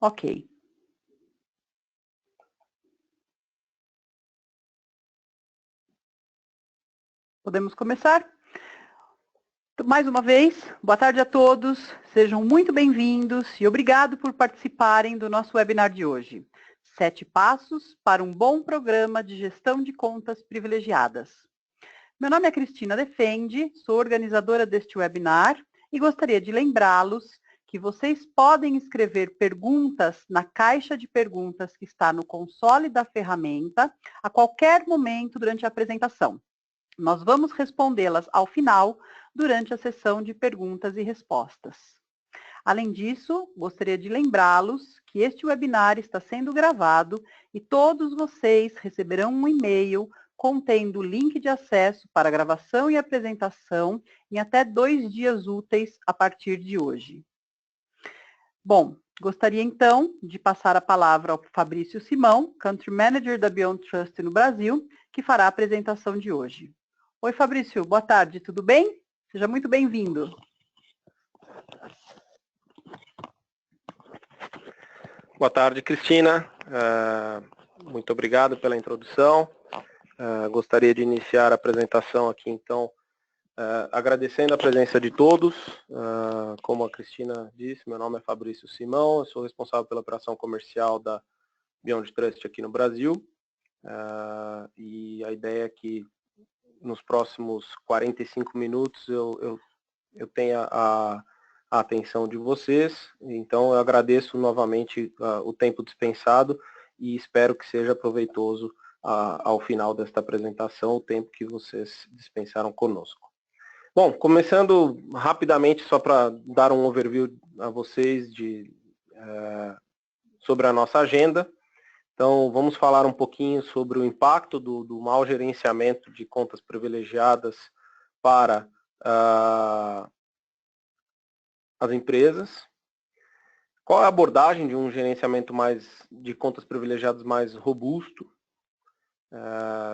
Ok. Podemos começar? Mais uma vez, boa tarde a todos, sejam muito bem-vindos e obrigado por participarem do nosso webinar de hoje. 7 passos para um bom programa de gestão de contas privilegiadas. Meu nome é Cristina Defende, sou organizadora deste webinar e gostaria de lembrá-los que vocês podem escrever perguntas na caixa de perguntas que está no console da ferramenta a qualquer momento durante a apresentação. Nós vamos respondê-las ao final, durante a sessão de perguntas e respostas. Além disso, gostaria de lembrá-los que este webinar está sendo gravado e todos vocês receberão um e-mail contendo o link de acesso para a gravação e apresentação em até 2 dias úteis a partir de hoje. Bom, gostaria então de passar a palavra ao Fabrício Simão, Country Manager da Beyond Trust no Brasil, que fará a apresentação de hoje. Oi, Fabrício, boa tarde, tudo bem? Seja muito bem-vindo. Boa tarde, Cristina. Muito obrigado pela introdução. Gostaria de iniciar a apresentação aqui, então, agradecendo a presença de todos. Como a Cristina disse, meu nome é Fabrício Simão, eu sou responsável pela operação comercial da Beyond Trust aqui no Brasil. E a ideia é que nos próximos 45 minutos eu tenha a atenção de vocês, então eu agradeço novamente o tempo dispensado e espero que seja proveitoso ao final desta apresentação, o tempo que vocês dispensaram conosco. Bom, começando rapidamente, só para dar um overview a vocês sobre a nossa agenda. Então, vamos falar um pouquinho sobre o impacto do mau gerenciamento de contas privilegiadas para as empresas. Qual é a abordagem de um gerenciamento de contas privilegiadas mais robusto,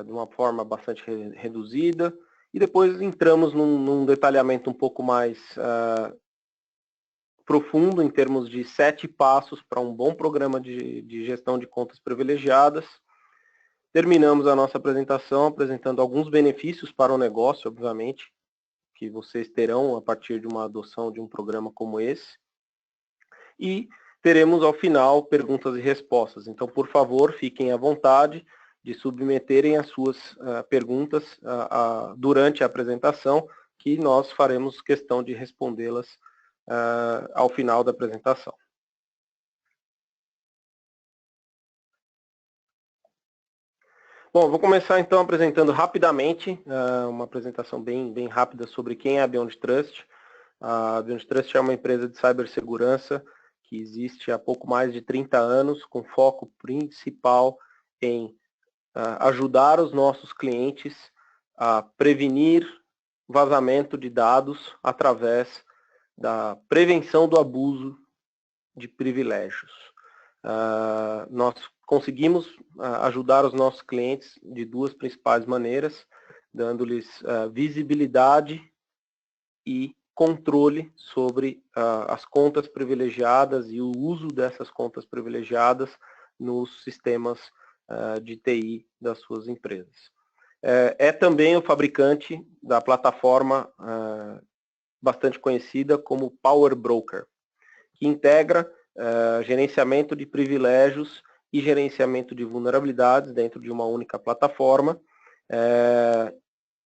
de uma forma bastante reduzida, e depois entramos num detalhamento um pouco mais profundo em termos de 7 passos para um bom programa de gestão de contas privilegiadas. Terminamos a nossa apresentação apresentando alguns benefícios para o negócio, obviamente, que vocês terão a partir de uma adoção de um programa como esse. E teremos ao final perguntas e respostas. Então, por favor, fiquem à vontade de submeterem as suas perguntas durante a apresentação, que nós faremos questão de respondê-las ao final da apresentação. Bom, vou começar então apresentando rapidamente, uma apresentação bem rápida sobre quem é a Beyond Trust. A Beyond Trust é uma empresa de cibersegurança que existe há pouco mais de 30 anos, com foco principal em ajudar os nossos clientes a prevenir vazamento de dados através da prevenção do abuso de privilégios. Nós conseguimos ajudar os nossos clientes de 2 principais maneiras, dando-lhes visibilidade e controle sobre as contas privilegiadas e o uso dessas contas privilegiadas nos sistemas de TI das suas empresas. É também o fabricante da plataforma bastante conhecida como Power Broker, que integra gerenciamento de privilégios e gerenciamento de vulnerabilidades dentro de uma única plataforma,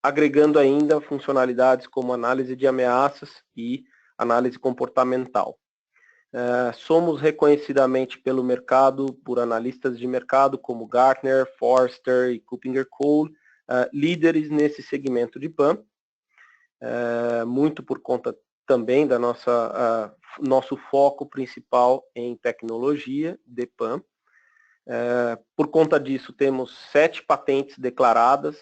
agregando ainda funcionalidades como análise de ameaças e análise comportamental. Somos reconhecidamente pelo mercado, por analistas de mercado como Gartner, Forrester e KuppingerCole, líderes nesse segmento de PAM, muito por conta também da nosso foco principal em tecnologia de PAM. Por conta disso, temos 7 patentes declaradas,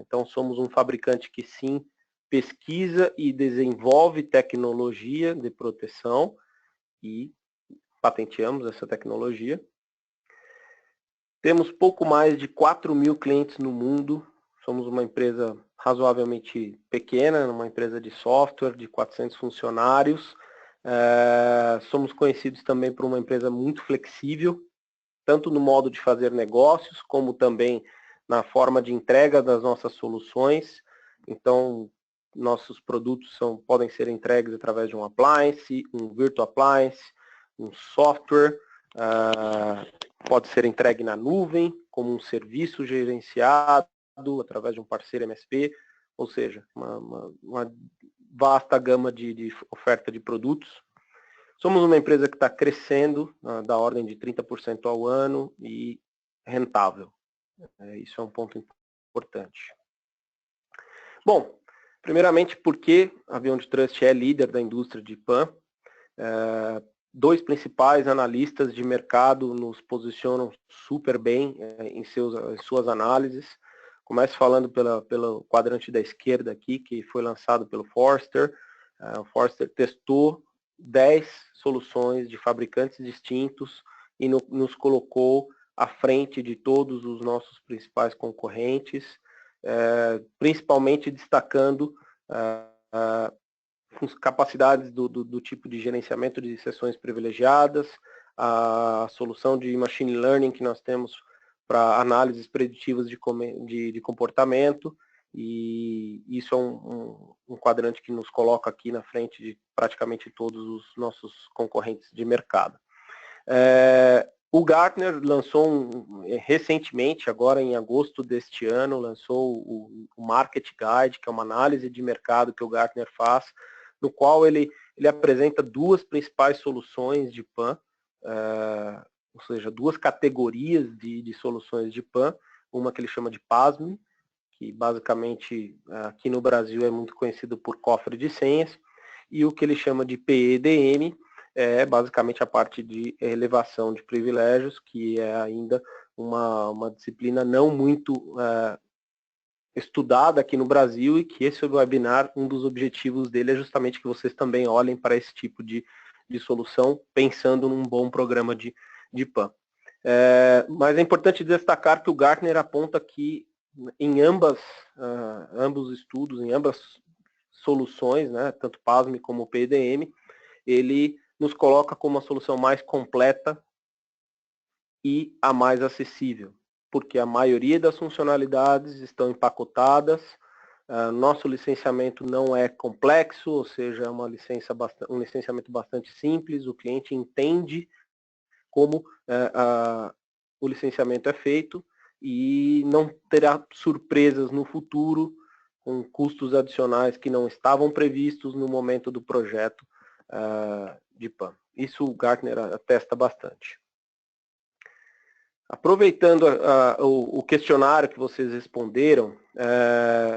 então somos um fabricante que sim pesquisa e desenvolve tecnologia de proteção e patenteamos essa tecnologia. Temos pouco mais de 4.000 clientes no mundo, somos uma empresa razoavelmente pequena, uma empresa de software de 400 funcionários, Somos conhecidos também por uma empresa muito flexível, tanto no modo de fazer negócios, como também na forma de entrega das nossas soluções. Então, nossos produtos podem ser entregues através de um appliance, um virtual appliance, um software, pode ser entregue na nuvem, como um serviço gerenciado através de um parceiro MSP, ou seja, uma vasta gama de oferta de produtos. Somos uma empresa que está crescendo da ordem de 30% ao ano e rentável. Isso é um ponto importante. Bom, primeiramente, porque a Beyond Trust é líder da indústria de PAN. Dois principais analistas de mercado nos posicionam super bem em suas análises. Começo falando pelo quadrante da esquerda aqui, que foi lançado pelo Forrester. O Forrester testou 10 soluções de fabricantes distintos e nos colocou à frente de todos os nossos principais concorrentes, principalmente destacando capacidades do tipo de gerenciamento de sessões privilegiadas, a solução de machine learning que nós temos para análises preditivas de comportamento, e isso é um quadrante que nos coloca aqui na frente de praticamente todos os nossos concorrentes de mercado. O Gartner lançou recentemente, agora em agosto deste ano, lançou o Market Guide, que é uma análise de mercado que o Gartner faz, no qual ele apresenta duas principais soluções de PAN, ou seja, duas categorias de soluções de PAN, uma que ele chama de PASM, que basicamente aqui no Brasil é muito conhecido por cofre de senhas, e o que ele chama de PEDM, é basicamente a parte de elevação de privilégios, que é ainda uma disciplina não muito estudada aqui no Brasil, e que esse webinar, um dos objetivos dele é justamente que vocês também olhem para esse tipo de solução, pensando num bom programa de PAN. Mas é importante destacar que o Gartner aponta que em ambos estudos, em ambas soluções, né, tanto PASM como PEDM, ele nos coloca como a solução mais completa e a mais acessível, porque a maioria das funcionalidades estão empacotadas, nosso licenciamento não é complexo, ou seja, é um licenciamento bastante simples, o cliente entende como o licenciamento é feito e não terá surpresas no futuro com custos adicionais que não estavam previstos no momento do projeto de PAN. Isso o Gartner atesta bastante. Aproveitando o questionário que vocês responderam,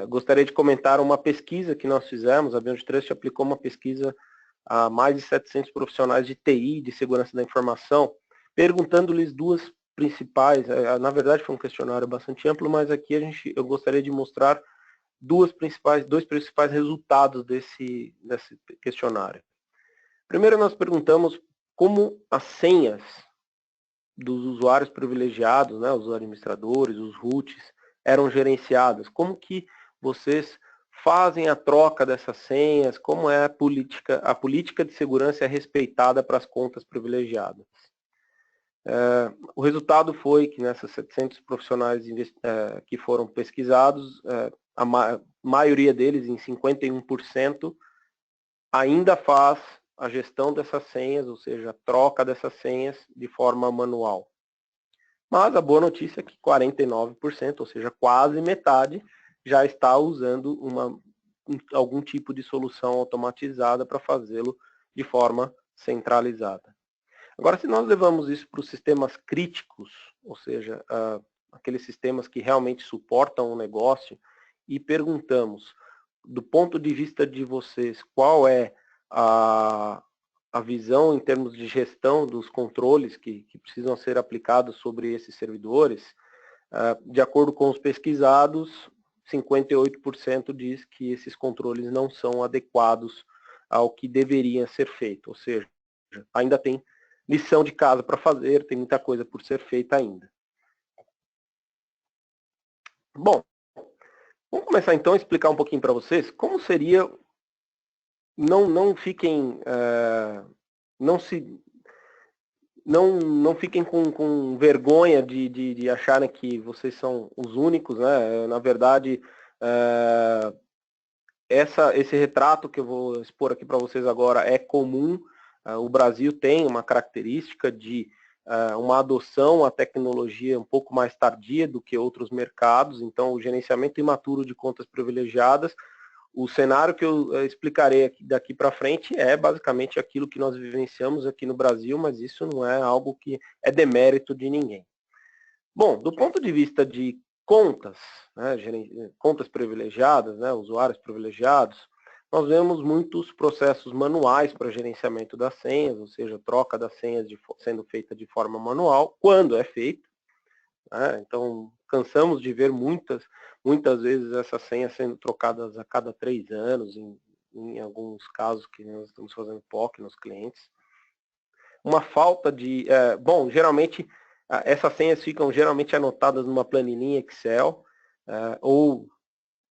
gostaria de comentar uma pesquisa que nós fizemos. A Beyond Trust aplicou uma pesquisa a mais de 700 profissionais de TI, de segurança da informação, perguntando-lhes duas principais, na verdade foi um questionário bastante amplo, mas aqui eu gostaria de mostrar dois principais resultados desse questionário. Primeiro, nós perguntamos como as senhas dos usuários privilegiados, né, os administradores, os roots, eram gerenciadas. Como que vocês fazem a troca dessas senhas? Como é a política de segurança é respeitada para as contas privilegiadas? O resultado foi que nessas 700 profissionais que foram pesquisados, a maioria deles, em 51%, ainda faz a gestão dessas senhas, ou seja, a troca dessas senhas de forma manual. Mas a boa notícia é que 49%, ou seja, quase metade, já está usando algum tipo de solução automatizada para fazê-lo de forma centralizada. Agora, se nós levamos isso para os sistemas críticos, ou seja, aqueles sistemas que realmente suportam o negócio, e perguntamos, do ponto de vista de vocês, qual é a visão em termos de gestão dos controles que precisam ser aplicados sobre esses servidores, de acordo com os pesquisados, 58% diz que esses controles não são adequados ao que deveria ser feito, ou seja, ainda tem lição de casa para fazer, tem muita coisa por ser feita ainda. Bom, vamos começar então a explicar um pouquinho para vocês como seria não fiquem, não fiquem com vergonha de acharem que vocês são os únicos, né? Na verdade, esse retrato que eu vou expor aqui para vocês agora é comum. O Brasil tem uma característica de uma adoção à tecnologia um pouco mais tardia do que outros mercados, então o gerenciamento imaturo de contas privilegiadas, o cenário que eu explicarei daqui para frente é basicamente aquilo que nós vivenciamos aqui no Brasil, mas isso não é algo que é demérito de ninguém. Bom, do ponto de vista de contas, né, contas privilegiadas, né, usuários privilegiados, nós vemos muitos processos manuais para gerenciamento das senhas, ou seja, troca das senhas sendo feita de forma manual, quando é feito. Né? Então, cansamos de ver muitas vezes essas senhas sendo trocadas a cada 3 anos, em alguns casos que nós estamos fazendo POC nos clientes. Uma falta de... bom, geralmente, essas senhas ficam geralmente anotadas numa planilhinha Excel, ou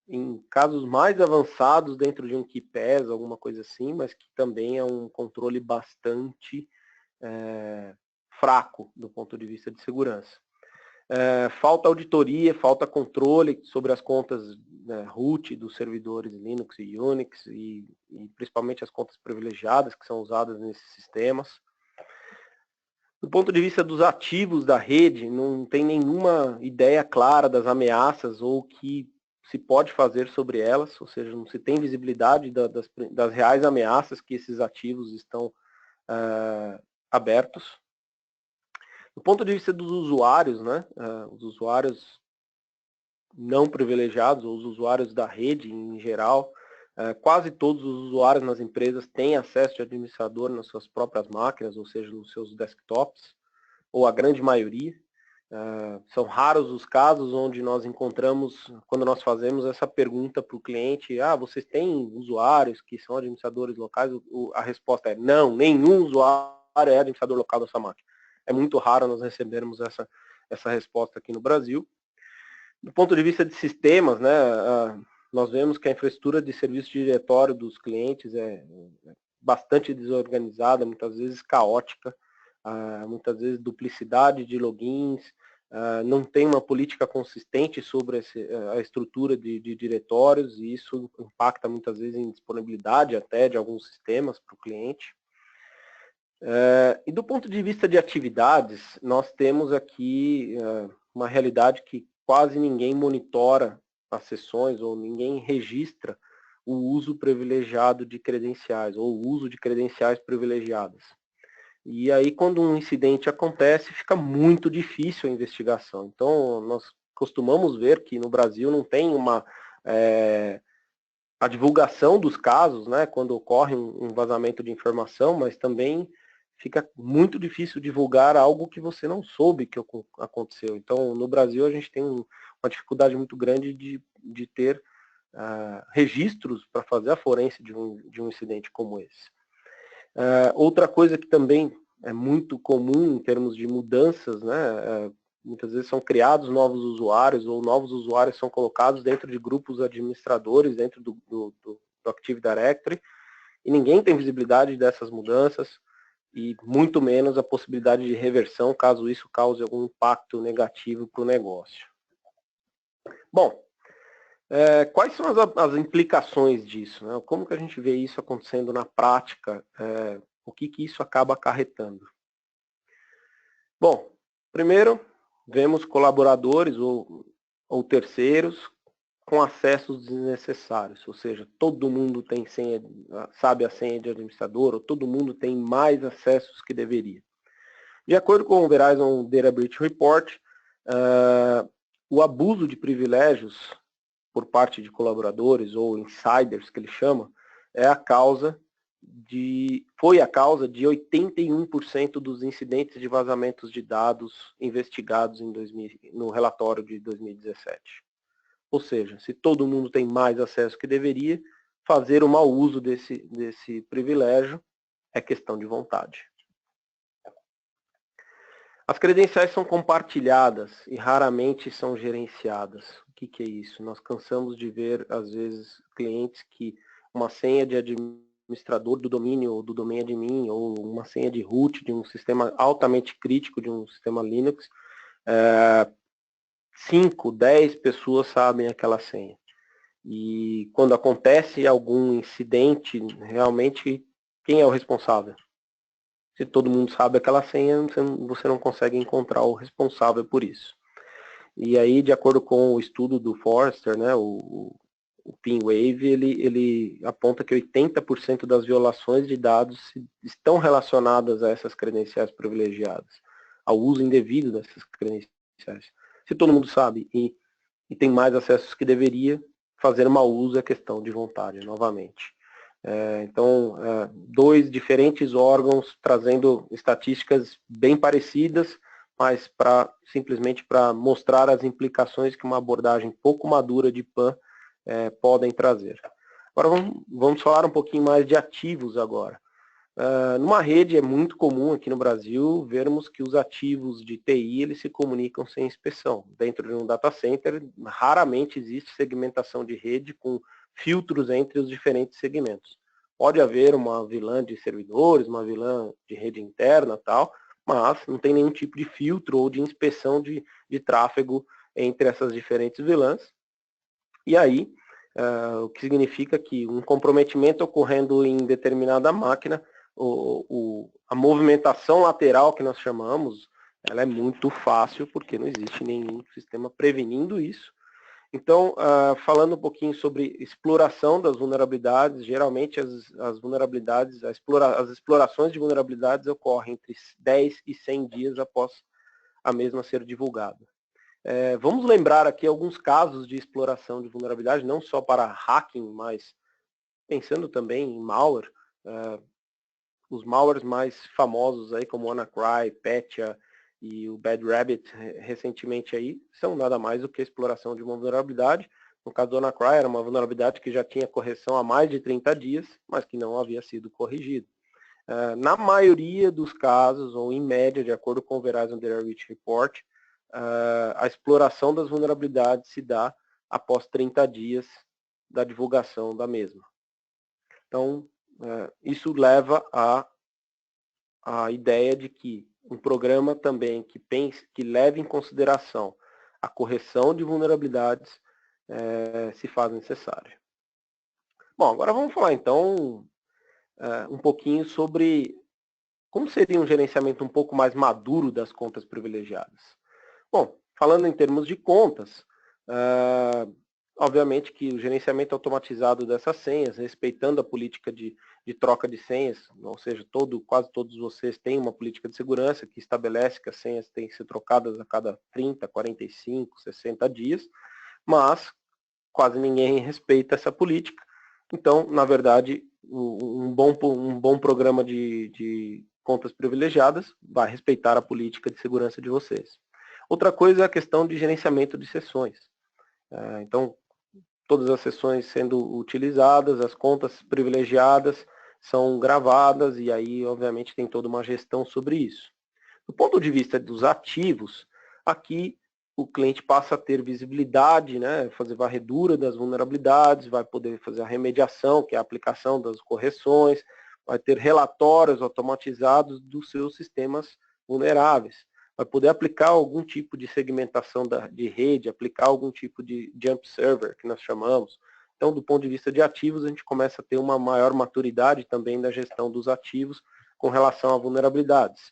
em casos mais avançados dentro de um KeePass, alguma coisa assim, mas que também é um controle bastante fraco do ponto de vista de segurança. Falta auditoria, falta controle sobre as contas root dos servidores Linux e Unix, e principalmente as contas privilegiadas que são usadas nesses sistemas. Do ponto de vista dos ativos da rede, não tem nenhuma ideia clara das ameaças ou que se pode fazer sobre elas, ou seja, não se tem visibilidade das reais ameaças que esses ativos estão abertos. Do ponto de vista dos usuários, né, os usuários não privilegiados, ou os usuários da rede em geral, quase todos os usuários nas empresas têm acesso de administrador nas suas próprias máquinas, ou seja, nos seus desktops, ou a grande maioria. São raros os casos onde nós encontramos, quando nós fazemos essa pergunta para o cliente, vocês têm usuários que são administradores locais? A resposta é não, nenhum usuário é administrador local dessa máquina. É muito raro nós recebermos essa resposta aqui no Brasil. Do ponto de vista de sistemas, né, nós vemos que a infraestrutura de serviço de diretório dos clientes é bastante desorganizada, muitas vezes caótica, muitas vezes duplicidade de logins, não tem uma política consistente sobre a estrutura de diretórios, e isso impacta muitas vezes em disponibilidade até de alguns sistemas para o cliente. E do ponto de vista de atividades, nós temos aqui uma realidade que quase ninguém monitora as sessões ou ninguém registra o uso privilegiado de credenciais ou o uso de credenciais privilegiadas. E aí, quando um incidente acontece, fica muito difícil a investigação. Então, nós costumamos ver que no Brasil não tem a divulgação dos casos, né, quando ocorre um vazamento de informação, mas também fica muito difícil divulgar algo que você não soube que aconteceu. Então, no Brasil, a gente tem uma dificuldade muito grande de ter registros para fazer a forense de um incidente como esse. Outra coisa que também é muito comum em termos de mudanças, né, muitas vezes são criados novos usuários ou novos usuários são colocados dentro de grupos administradores, dentro do Active Directory, e ninguém tem visibilidade dessas mudanças, e muito menos a possibilidade de reversão, caso isso cause algum impacto negativo para o negócio. Bom, quais são as implicações disso? Né? Como que a gente vê isso acontecendo na prática? O que isso acaba acarretando? Bom, primeiro, vemos colaboradores ou terceiros com acessos desnecessários, ou seja, todo mundo tem senha, sabe a senha de administrador, ou todo mundo tem mais acessos que deveria. De acordo com o Verizon Data Breach Report, o abuso de privilégios por parte de colaboradores ou insiders, que ele chama, foi a causa de 81% dos incidentes de vazamentos de dados investigados no relatório de 2017. Ou seja, se todo mundo tem mais acesso que deveria, fazer o mau uso desse privilégio é questão de vontade. As credenciais são compartilhadas e raramente são gerenciadas. O que é isso? Nós cansamos de ver, às vezes, clientes que uma senha de administrador do domínio ou do domain admin, ou uma senha de root de um sistema altamente crítico, de um sistema Linux, 5, 10 pessoas sabem aquela senha. E quando acontece algum incidente, realmente, quem é o responsável? Se todo mundo sabe aquela senha, você não consegue encontrar o responsável por isso. E aí, de acordo com o estudo do Forrester, né, o PingWave, ele aponta que 80% das violações de dados estão relacionadas a essas credenciais privilegiadas, ao uso indevido dessas credenciais. Se todo mundo sabe e tem mais acessos que deveria, fazer mau uso é questão de vontade, novamente. Então, dois diferentes órgãos trazendo estatísticas bem parecidas, mas simplesmente para mostrar as implicações que uma abordagem pouco madura de PAN podem trazer. Agora vamos falar um pouquinho mais de ativos agora. Numa rede é muito comum aqui no Brasil vermos que os ativos de TI eles se comunicam sem inspeção. Dentro de um data center, raramente existe segmentação de rede com filtros entre os diferentes segmentos. Pode haver uma VLAN de servidores, uma VLAN de rede interna, tal, mas não tem nenhum tipo de filtro ou de inspeção de tráfego entre essas diferentes VLANs. E aí, o que significa que um comprometimento ocorrendo em determinada máquina, a movimentação lateral que nós chamamos, ela é muito fácil, porque não existe nenhum sistema prevenindo isso. Então, falando um pouquinho sobre exploração das vulnerabilidades, geralmente as vulnerabilidades, as explorações de vulnerabilidades ocorrem entre 10 e 100 dias após a mesma ser divulgada. Vamos lembrar aqui alguns casos de exploração de vulnerabilidade, não só para hacking, mas pensando também em malware. Os malwares mais famosos aí, como WannaCry, Petya e o Bad Rabbit recentemente aí, são nada mais do que a exploração de uma vulnerabilidade. No caso do WannaCry, era uma vulnerabilidade que já tinha correção há mais de 30 dias, mas que não havia sido corrigida. Na maioria dos casos, ou em média, de acordo com o Verizon Data Breach Report, a exploração das vulnerabilidades se dá após 30 dias da divulgação da mesma. Então, isso leva à ideia de que um programa também que leve em consideração a correção de vulnerabilidades se faz necessário. Bom, agora vamos falar então um pouquinho sobre como seria um gerenciamento um pouco mais maduro das contas privilegiadas. Bom, falando em termos de contas, obviamente que o gerenciamento automatizado dessas senhas, respeitando a política de troca de senhas, ou seja, quase todos vocês têm uma política de segurança que estabelece que as senhas têm que ser trocadas a cada 30, 45, 60 dias, mas quase ninguém respeita essa política. Então, na verdade, um bom programa de contas privilegiadas vai respeitar a política de segurança de vocês. Outra coisa é a questão de gerenciamento de sessões. Então, todas as sessões sendo utilizadas, as contas privilegiadas são gravadas e aí, obviamente, tem toda uma gestão sobre isso. Do ponto de vista dos ativos, aqui o cliente passa a ter visibilidade, né, fazer varredura das vulnerabilidades, vai poder fazer a remediação, que é a aplicação das correções, vai ter relatórios automatizados dos seus sistemas vulneráveis, vai poder aplicar algum tipo de segmentação de rede, aplicar algum tipo de jump server, que nós chamamos. Então, do ponto de vista de ativos, a gente começa a ter uma maior maturidade também da gestão dos ativos com relação a vulnerabilidades.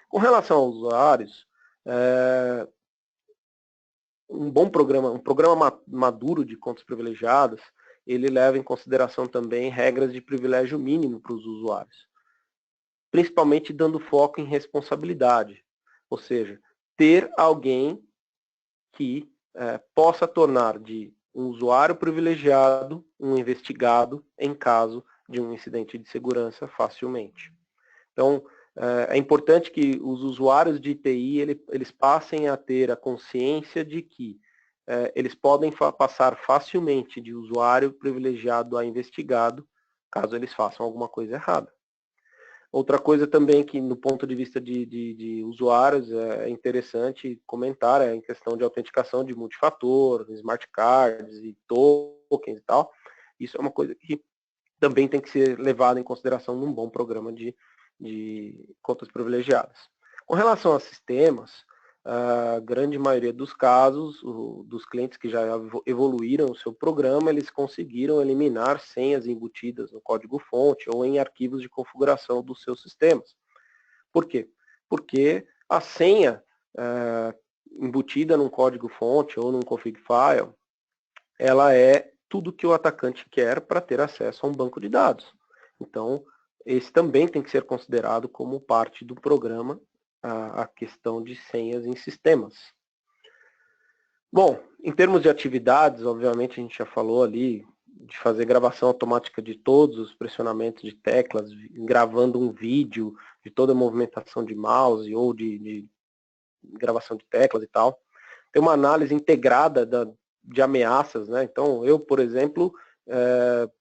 Com relação aos usuários, um programa maduro de contas privilegiadas, ele leva em consideração também regras de privilégio mínimo para os usuários, principalmente dando foco em responsabilidade, ou seja, ter alguém que possa tornar de um usuário privilegiado um investigado em caso de um incidente de segurança facilmente. Então, é importante que os usuários de TI eles passem a ter a consciência de que eles podem passar facilmente de usuário privilegiado a investigado, caso eles façam alguma coisa errada. Outra coisa também que, no ponto de vista de usuários, é interessante comentar é em questão de autenticação de multifator, smart cards e tokens e tal. Isso é uma coisa que também tem que ser levado em consideração num bom programa de contas privilegiadas. Com relação a sistemas, a grande maioria dos casos, dos clientes que já evoluíram o seu programa, eles conseguiram eliminar senhas embutidas no código-fonte ou em arquivos de configuração dos seus sistemas. Por quê? Porque a senha embutida num código-fonte ou num config file, ela é tudo que o atacante quer para ter acesso a um banco de dados. Então, esse também tem que ser considerado como parte do programa, a questão de senhas em sistemas. Bom, em termos de atividades, obviamente a gente já falou ali de fazer gravação automática de todos os pressionamentos de teclas, gravando um vídeo de toda a movimentação de mouse ou de gravação de teclas e tal. Tem uma análise integrada de ameaças, né? Então, eu, por exemplo,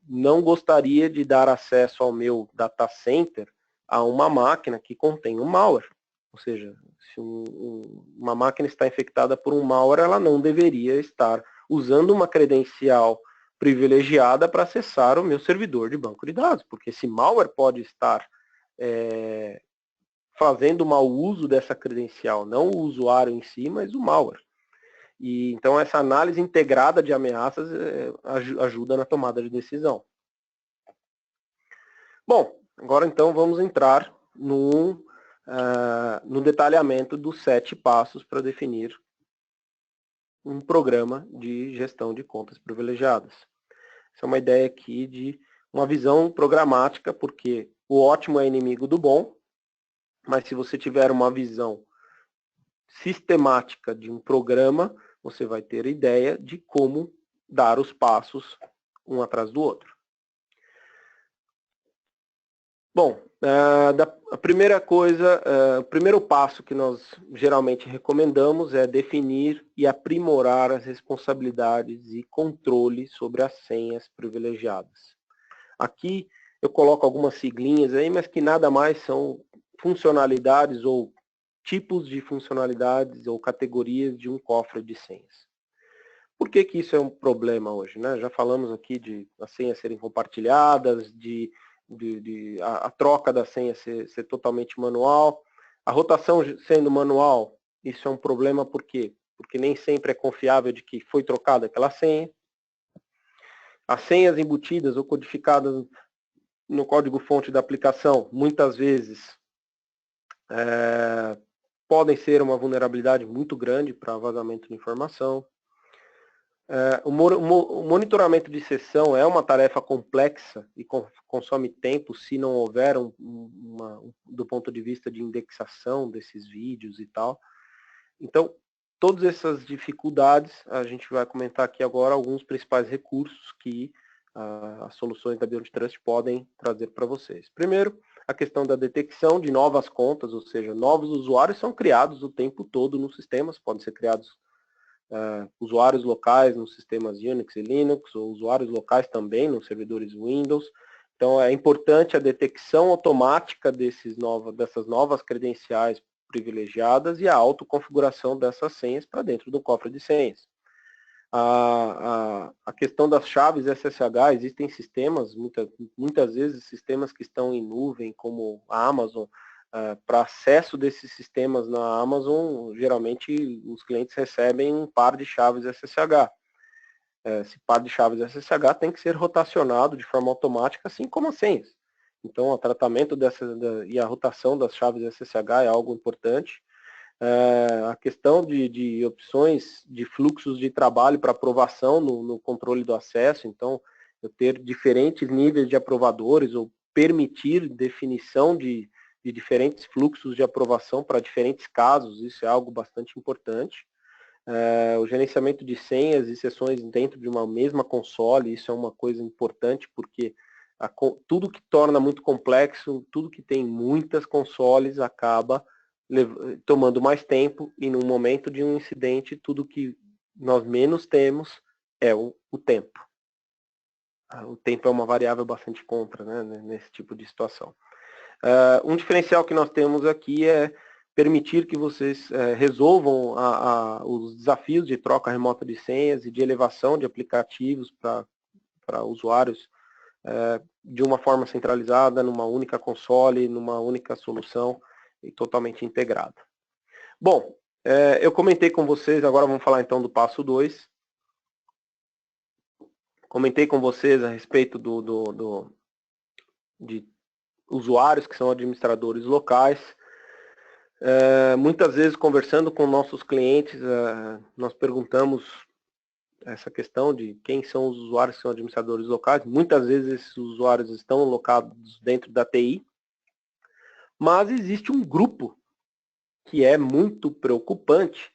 não gostaria de dar acesso ao meu data center a uma máquina que contém um malware. Ou seja, se uma máquina está infectada por um malware, ela não deveria estar usando uma credencial privilegiada para acessar o meu servidor de banco de dados, porque esse malware pode estar fazendo mau uso dessa credencial, não o usuário em si, mas o malware. E, então, essa análise integrada de ameaças ajuda na tomada de decisão. Bom, agora então vamos entrar no detalhamento dos 7 passos para definir um programa de gestão de contas privilegiadas. Essa é uma ideia aqui de uma visão programática, porque o ótimo é inimigo do bom, mas se você tiver uma visão sistemática de um programa, você vai ter ideia de como dar os passos um atrás do outro. Bom, a primeira coisa, o primeiro passo que nós geralmente recomendamos é definir e aprimorar as responsabilidades e controle sobre as senhas privilegiadas. Aqui eu coloco algumas siglinhas aí, mas que nada mais são funcionalidades ou tipos de funcionalidades ou categorias de um cofre de senhas. Por que que isso é um problema hoje, né? Já falamos aqui de as senhas serem compartilhadas, a troca da senha ser totalmente manual. A rotação sendo manual, isso é um problema por quê? Porque nem sempre é confiável de que foi trocada aquela senha. As senhas embutidas ou codificadas no código-fonte da aplicação, muitas vezes, podem ser uma vulnerabilidade muito grande para vazamento de informação. O monitoramento de sessão é uma tarefa complexa e consome tempo se não houver do ponto de vista de indexação desses vídeos e tal. Então, todas essas dificuldades, a gente vai comentar aqui agora alguns principais recursos que as soluções da Beyond Trust podem trazer para vocês. Primeiro, a questão da detecção de novas contas, ou seja, novos usuários são criados o tempo todo nos sistemas, podem ser criados usuários locais nos sistemas Unix e Linux, ou usuários locais também nos servidores Windows. Então, é importante a detecção automática dessas novas credenciais privilegiadas e a autoconfiguração dessas senhas para dentro do cofre de senhas. A questão das chaves SSH, existem sistemas, muitas vezes sistemas que estão em nuvem, como a Amazon. Para acesso desses sistemas na Amazon, geralmente os clientes recebem um par de chaves SSH. Esse par de chaves SSH tem que ser rotacionado de forma automática, assim como as senhas. Então, o tratamento e a rotação das chaves SSH é algo importante. A questão de opções de fluxos de trabalho para aprovação no controle do acesso, então, eu ter diferentes níveis de aprovadores ou permitir definição de diferentes fluxos de aprovação para diferentes casos, isso é algo bastante importante. O gerenciamento de senhas e sessões dentro de uma mesma console, isso é uma coisa importante, porque tudo que torna muito complexo, tudo que tem muitas consoles acaba tomando mais tempo, e no momento de um incidente, tudo que nós menos temos é o tempo. O tempo é uma variável bastante contra, né, nesse tipo de situação. Um diferencial que nós temos aqui é permitir que vocês resolvam os desafios de troca remota de senhas e de elevação de aplicativos para usuários de uma forma centralizada, numa única console, numa única solução e totalmente integrada. Bom, eu comentei com vocês, agora vamos falar então do passo 2. Comentei com vocês a respeito de usuários que são administradores locais. Muitas vezes, conversando com nossos clientes, nós perguntamos essa questão de quem são os usuários que são administradores locais. Muitas vezes esses usuários estão locados dentro da TI, mas existe um grupo que é muito preocupante,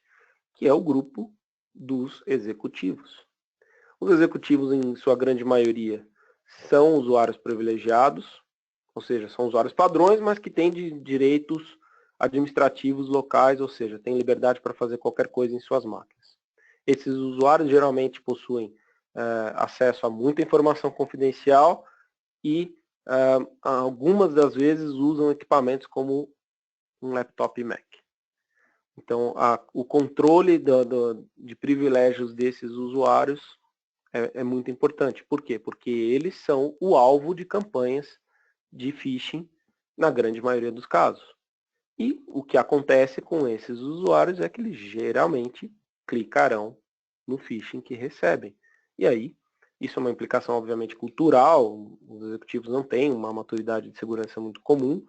que é o grupo dos executivos. Os executivos, em sua grande maioria, são usuários privilegiados, ou seja, são usuários padrões, mas que têm direitos administrativos locais, ou seja, têm liberdade para fazer qualquer coisa em suas máquinas. Esses usuários geralmente possuem acesso a muita informação confidencial e algumas das vezes usam equipamentos como um laptop Mac. Então, o controle de privilégios desses usuários é muito importante. Por quê? Porque eles são o alvo de campanhas de phishing na grande maioria dos casos. E o que acontece com esses usuários é que eles geralmente clicarão no phishing que recebem. E aí, isso é uma implicação obviamente cultural, os executivos não têm uma maturidade de segurança muito comum,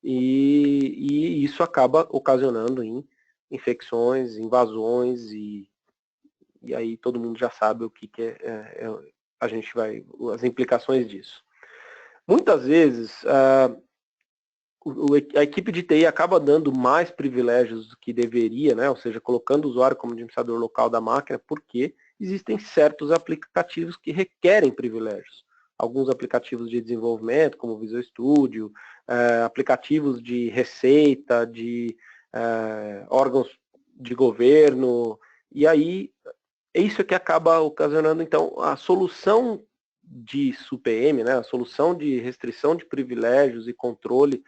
e isso acaba ocasionando em infecções, invasões, e aí todo mundo já sabe o que a gente vai, as implicações disso. Muitas vezes, a equipe de TI acaba dando mais privilégios do que deveria, né? Ou seja, colocando o usuário como administrador local da máquina, porque existem certos aplicativos que requerem privilégios. Alguns aplicativos de desenvolvimento, como o Visual Studio, aplicativos de receita, de órgãos de governo, e aí é isso que acaba ocasionando, então, a solução de SUPM, né? A solução de restrição de privilégios e controle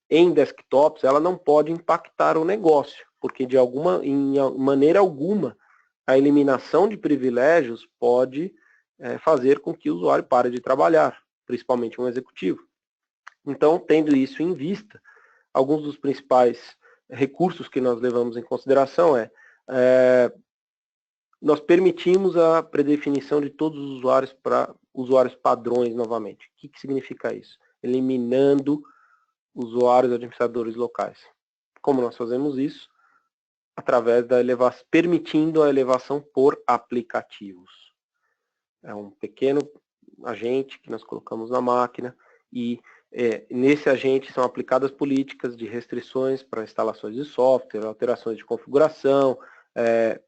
em desktops, ela não pode impactar o negócio, porque em maneira alguma a eliminação de privilégios pode fazer com que o usuário pare de trabalhar, principalmente um executivo. Então, tendo isso em vista, alguns dos principais recursos que nós levamos em consideração nós permitimos a predefinição de todos os usuários para usuários padrões novamente. O que significa isso? Eliminando usuários administradores locais. Como nós fazemos isso? Através da permitindo a elevação por aplicativos. É um pequeno agente que nós colocamos na máquina e nesse agente são aplicadas políticas de restrições para instalações de software, alterações de configuração,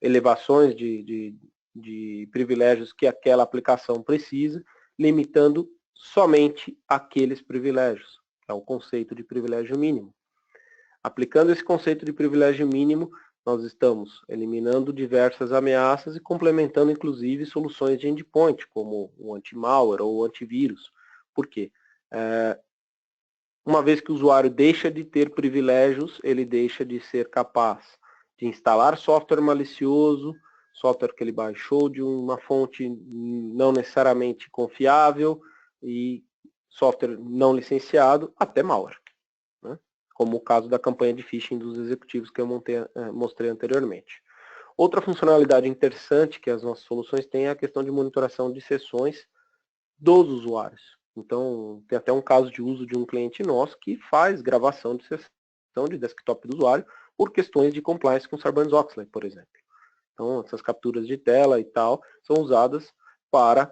elevações de privilégios que aquela aplicação precisa, limitando somente aqueles privilégios. É o conceito de privilégio mínimo. Aplicando esse conceito de privilégio mínimo, nós estamos eliminando diversas ameaças e complementando, inclusive, soluções de endpoint, como o anti-malware ou o antivírus. Por quê? Uma vez que o usuário deixa de ter privilégios, ele deixa de ser capaz de instalar software malicioso, software que ele baixou de uma fonte não necessariamente confiável e software não licenciado, até malware, né? Como o caso da campanha de phishing dos executivos que eu mostrei anteriormente. Outra funcionalidade interessante que as nossas soluções têm é a questão de monitoração de sessões dos usuários. Então, tem até um caso de uso de um cliente nosso que faz gravação de sessão de desktop do usuário por questões de compliance com Sarbanes-Oxley, por exemplo. Então, essas capturas de tela e tal são usadas para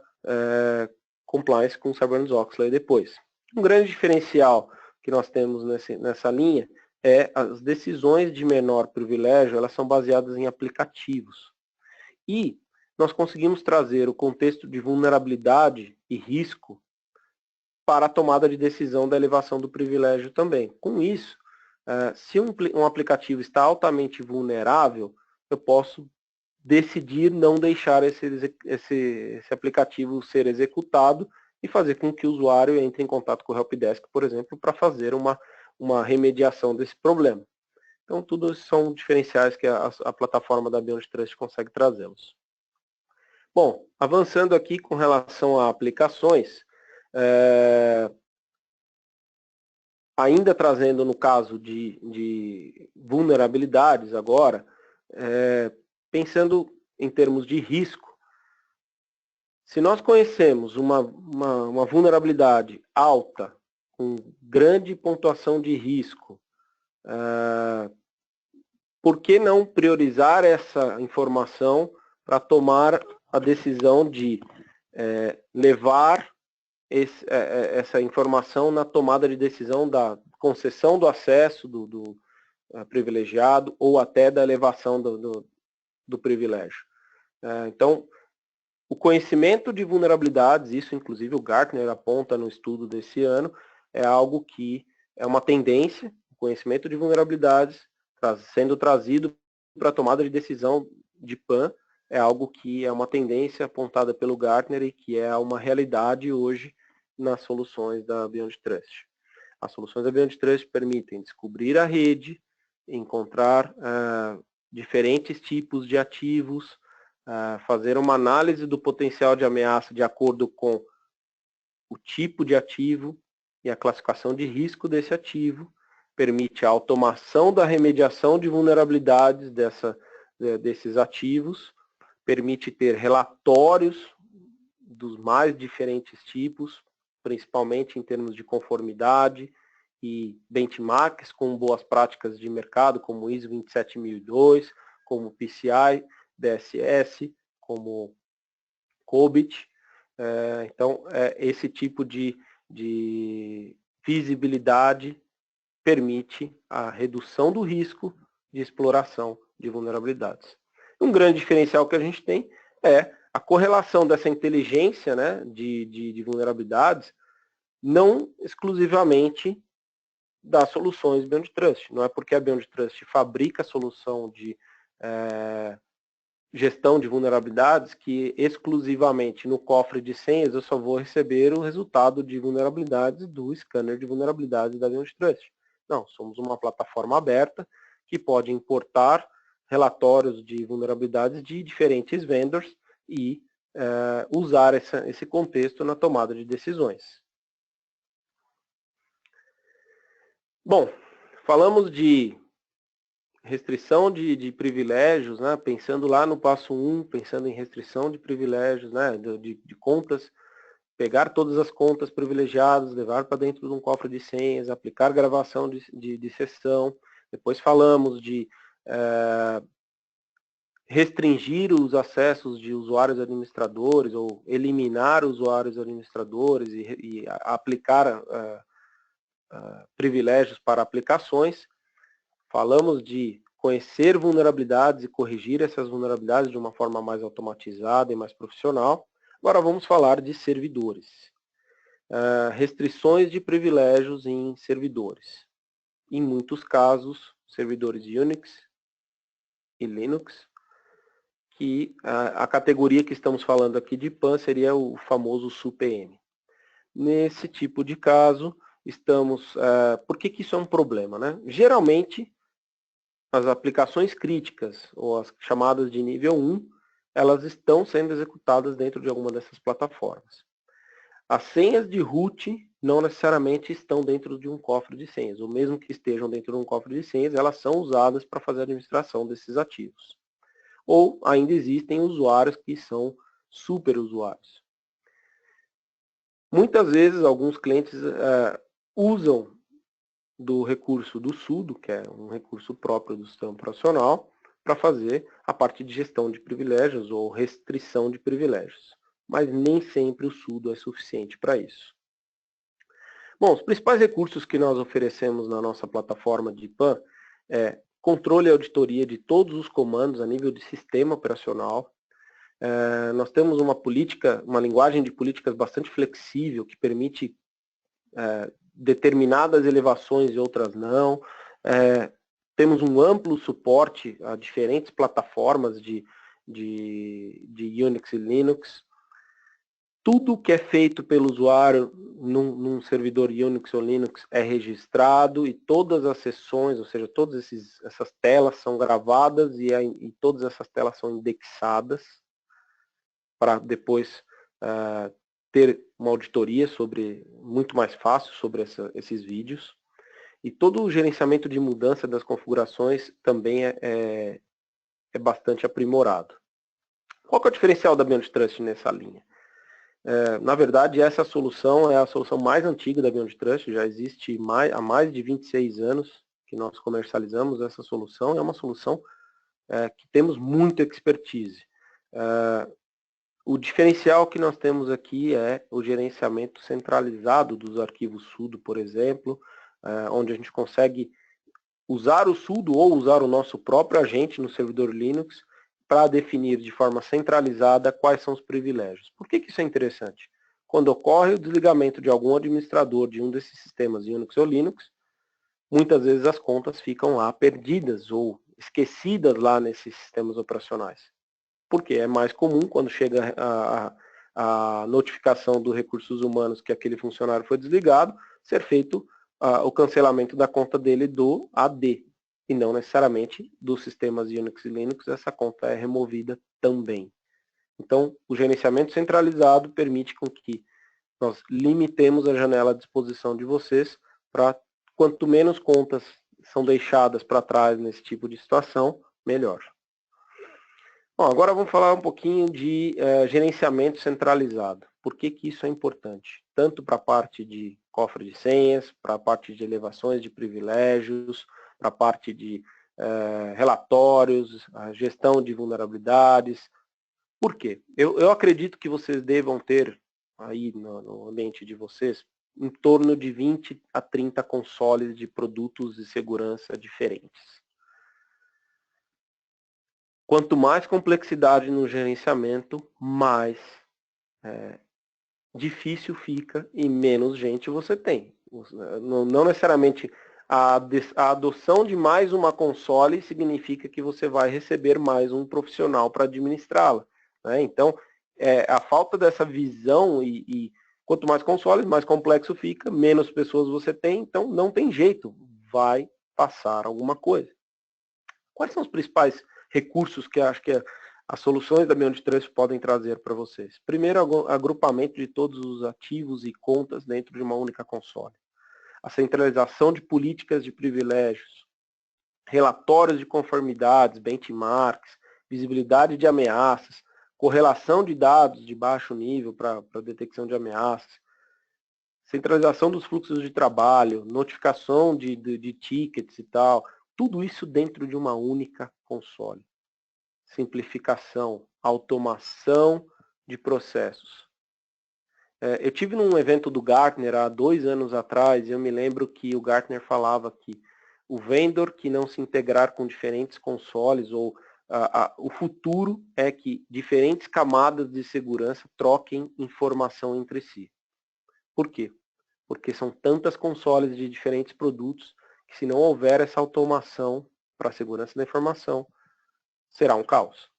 compliance com Sarbanes-Oxley depois. Um grande diferencial que nós temos nessa linha é as decisões de menor privilégio, elas são baseadas em aplicativos. E nós conseguimos trazer o contexto de vulnerabilidade e risco para a tomada de decisão da elevação do privilégio também. Com isso, se um aplicativo está altamente vulnerável, eu posso decidir não deixar esse aplicativo ser executado e fazer com que o usuário entre em contato com o Helpdesk, por exemplo, para fazer uma remediação desse problema. Então, tudo são diferenciais que a plataforma da Beyond Trust consegue trazê-los. Bom, avançando aqui com relação a aplicações, ainda trazendo no caso de vulnerabilidades agora, pensando em termos de risco, se nós conhecemos uma vulnerabilidade alta, com grande pontuação de risco, por que não priorizar essa informação para tomar a decisão de levar essa informação na tomada de decisão da concessão do acesso do privilegiado ou até da elevação do privilégio. Então, o conhecimento de vulnerabilidades, isso inclusive o Gartner aponta no estudo desse ano, é algo que é uma tendência, o conhecimento de vulnerabilidades sendo trazido para a tomada de decisão de PAN, é algo que é uma tendência apontada pelo Gartner e que é uma realidade hoje nas soluções da Beyond Trust. As soluções da Beyond Trust permitem descobrir a rede, encontrar diferentes tipos de ativos, fazer uma análise do potencial de ameaça de acordo com o tipo de ativo e a classificação de risco desse ativo, permite a automação da remediação de vulnerabilidades desses ativos, permite ter relatórios dos mais diferentes tipos, principalmente em termos de conformidade e benchmarks com boas práticas de mercado, como ISO 27002, como PCI, DSS, como COBIT. Então, esse tipo de visibilidade permite a redução do risco de exploração de vulnerabilidades. Um grande diferencial que a gente tem é a correlação dessa inteligência, né, de vulnerabilidades, não exclusivamente das soluções Beyond Trust. Não é porque a Beyond Trust fabrica a solução de gestão de vulnerabilidades que exclusivamente no cofre de senhas eu só vou receber o resultado de vulnerabilidades do scanner de vulnerabilidades da Beyond Trust. Não, somos uma plataforma aberta que pode importar relatórios de vulnerabilidades de diferentes vendors e usar esse contexto na tomada de decisões. Bom, falamos de restrição de privilégios, né? Pensando lá no passo 1, pensando em restrição de privilégios, né? de contas, pegar todas as contas privilegiadas, levar para dentro de um cofre de senhas, aplicar gravação de sessão. Depois falamos de restringir os acessos de usuários administradores ou eliminar usuários administradores e aplicar privilégios para aplicações. Falamos de conhecer vulnerabilidades e corrigir essas vulnerabilidades de uma forma mais automatizada e mais profissional. Agora vamos falar de servidores. Restrições de privilégios em servidores. Em muitos casos, servidores Unix e Linux, que a categoria que estamos falando aqui de PAN seria o famoso SUPM. Nesse tipo de caso, estamos... por que isso é um problema, né? Geralmente, as aplicações críticas, ou as chamadas de nível 1, elas estão sendo executadas dentro de alguma dessas plataformas. As senhas de root não necessariamente estão dentro de um cofre de senhas, ou mesmo que estejam dentro de um cofre de senhas, elas são usadas para fazer a administração desses ativos. Ou ainda existem usuários que são superusuários. Muitas vezes, alguns clientes usam do recurso do sudo, que é um recurso próprio do sistema operacional, para fazer a parte de gestão de privilégios ou restrição de privilégios. Mas nem sempre o sudo é suficiente para isso. Bom, os principais recursos que nós oferecemos na nossa plataforma de PAN é controle e auditoria de todos os comandos a nível de sistema operacional. Nós temos uma linguagem de políticas bastante flexível que permite determinadas elevações e outras não. Temos um amplo suporte a diferentes plataformas de Unix e Linux. Tudo que é feito pelo usuário num servidor Unix ou Linux é registrado e todas as sessões, ou seja, todas essas telas são gravadas e todas essas telas são indexadas. para depois ter uma auditoria muito mais fácil sobre esses vídeos. E todo o gerenciamento de mudança das configurações também é bastante aprimorado. Qual que é o diferencial da Beyond Trust nessa linha? Na verdade, essa solução é a solução mais antiga da Beyond Trust, já existe há mais de 26 anos que nós comercializamos essa solução, é uma solução que temos muita expertise. O diferencial que nós temos aqui é o gerenciamento centralizado dos arquivos sudo, por exemplo, onde a gente consegue usar o sudo ou usar o nosso próprio agente no servidor Linux para definir de forma centralizada quais são os privilégios. Por que isso é interessante? Quando ocorre o desligamento de algum administrador de um desses sistemas Unix ou Linux, muitas vezes as contas ficam lá perdidas ou esquecidas lá nesses sistemas operacionais. Porque é mais comum, quando chega a notificação dos recursos humanos que aquele funcionário foi desligado, ser feito o cancelamento da conta dele do AD, e não necessariamente dos sistemas Unix e Linux, essa conta é removida também. Então, o gerenciamento centralizado permite com que nós limitemos a janela à disposição de vocês para quanto menos contas são deixadas para trás nesse tipo de situação, melhor. Bom, agora vamos falar um pouquinho de gerenciamento centralizado. Por que isso é importante? Tanto para a parte de cofre de senhas, para a parte de elevações de privilégios, para a parte de relatórios, a gestão de vulnerabilidades. Por quê? Eu acredito que vocês devam ter aí no ambiente de vocês em torno de 20 a 30 consoles de produtos de segurança diferentes. Quanto mais complexidade no gerenciamento, mais difícil fica e menos gente você tem. Não necessariamente a adoção de mais uma console significa que você vai receber mais um profissional para administrá-la. Né? Então, a falta dessa visão e quanto mais consoles, mais complexo fica, menos pessoas você tem, então não tem jeito, vai passar alguma coisa. Quais são os principais recursos que acho que as soluções da Beyond Trust podem trazer para vocês? Primeiro, agrupamento de todos os ativos e contas dentro de uma única console. A centralização de políticas de privilégios, relatórios de conformidades, benchmarks, visibilidade de ameaças, correlação de dados de baixo nível para detecção de ameaças, centralização dos fluxos de trabalho, notificação de tickets e tal, tudo isso dentro de uma única console. Simplificação, automação de processos. Eu tive num evento do Gartner há 2 anos atrás, e eu me lembro que o Gartner falava que o vendor que não se integrar com diferentes consoles, ou o futuro é que diferentes camadas de segurança troquem informação entre si. Por quê? Porque são tantas consoles de diferentes produtos que, se não houver essa automação para a segurança da informação, será um caos.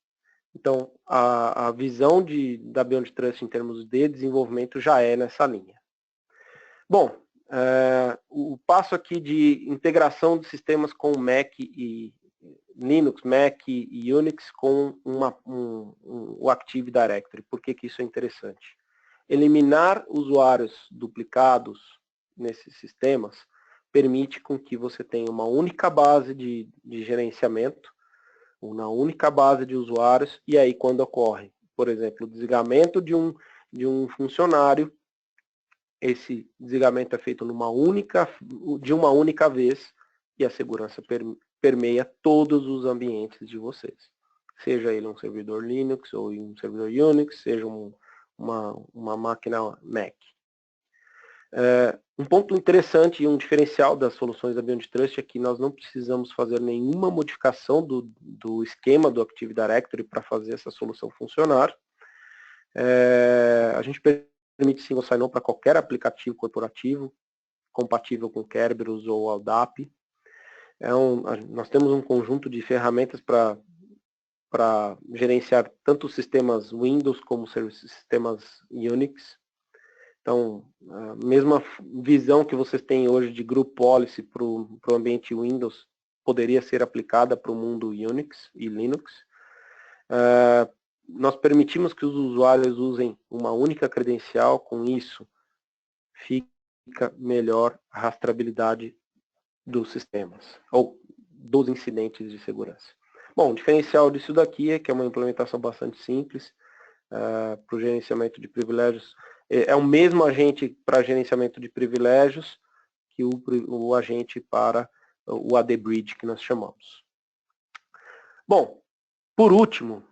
Então, a visão da Beyond Trust em termos de desenvolvimento já é nessa linha. Bom, o passo aqui de integração de sistemas com Mac e Linux, Mac e Unix com o Active Directory. Por que isso é interessante? Eliminar usuários duplicados nesses sistemas permite com que você tenha uma única base de gerenciamento, uma única base de usuários, e aí quando ocorre, por exemplo, o desligamento de um funcionário, esse desligamento é feito de uma única vez, e a segurança permeia todos os ambientes de vocês. Seja ele um servidor Linux ou um servidor Unix, seja uma máquina Mac. Um ponto interessante e um diferencial das soluções da Beyond Trust é que nós não precisamos fazer nenhuma modificação do esquema do Active Directory para fazer essa solução funcionar. A gente permite single sign-on para qualquer aplicativo corporativo, compatível com Kerberos ou Aldap. Nós temos um conjunto de ferramentas para gerenciar tanto os sistemas Windows como os sistemas Unix. Então, a mesma visão que vocês têm hoje de Group Policy para o ambiente Windows poderia ser aplicada para o mundo Unix e Linux. nós permitimos que os usuários usem uma única credencial. Com isso, fica melhor a rastreabilidade dos sistemas, ou dos incidentes de segurança. Bom, o diferencial disso daqui é que é uma implementação bastante simples para o gerenciamento de privilégios. É o mesmo agente para gerenciamento de privilégios que o agente para o AD Bridge que nós chamamos. Bom, por último,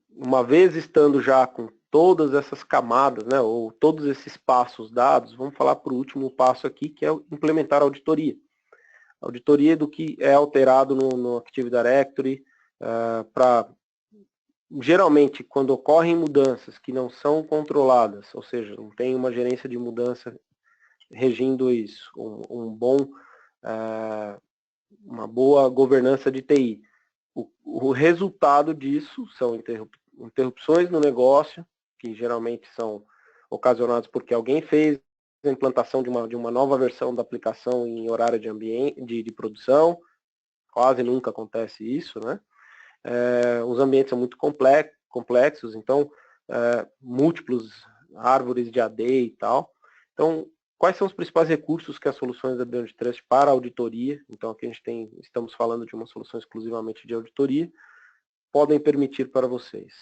uma vez estando já com todas essas camadas, né, ou todos esses passos dados, vamos falar para o último passo aqui, que é implementar a auditoria. A auditoria do que é alterado no Active Directory, geralmente, quando ocorrem mudanças que não são controladas, ou seja, não tem uma gerência de mudança regindo isso, uma boa governança de TI. O resultado disso são interrupções no negócio, que geralmente são ocasionadas porque alguém fez a implantação de uma nova versão da aplicação em horário de produção. Quase nunca acontece isso, né? Os ambientes são muito complexos, então múltiplos árvores de AD e tal. Então, quais são os principais recursos que as soluções da Beyond Trust para a auditoria, então aqui a gente estamos falando de uma solução exclusivamente de auditoria, podem permitir para vocês?